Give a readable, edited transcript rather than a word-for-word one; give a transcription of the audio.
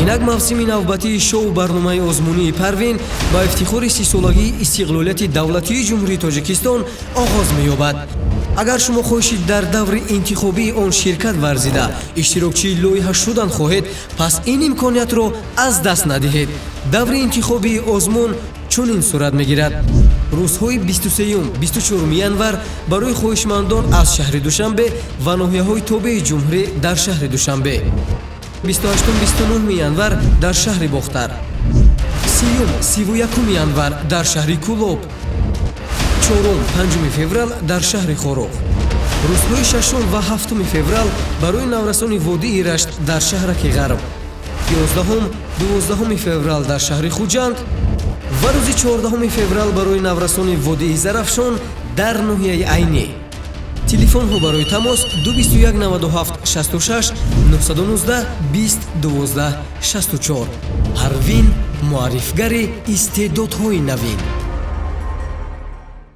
инак мавсими навбатии шоу барномаи озмунии Парвин ба ифтихори 30-солагии истиқлолияти давлатии ҷумҳурии Тоҷикистон оғоз меёбад. агар шумо хоҳишед дар даври интихобии он ширкат варзида иштирокчии лоиҳа шудан хоҳед, пас ин имкониятро аз даст надиҳед. даври интихобии озмун чунин сурат мегирад: рӯзҳои 23-24 январ барои хоҳишмандон аз шаҳри Душанбе ва ноҳияҳои тобеи ҷумҳурӣ дар шаҳри Душанбе, 28-29 январ дар шаҳри Бохтар, 30-31 январ дар шаҳри Кӯлоб, 4-5 феврал дар шаҳри Хорох. рӯзҳои 6 ва 7 феврал барои наврасони водии Рашт дар шаҳраки Ғарб, 11-12 феврал дар шаҳри Хуҷанд ва рӯзи 14 феврал барои наврасони водии Зарафшон дар ноҳияи Айне. телефонҳо барои тамос 221 97 66 919 20 12 64. Парвин, муаррифгари истеъдодҳои навин.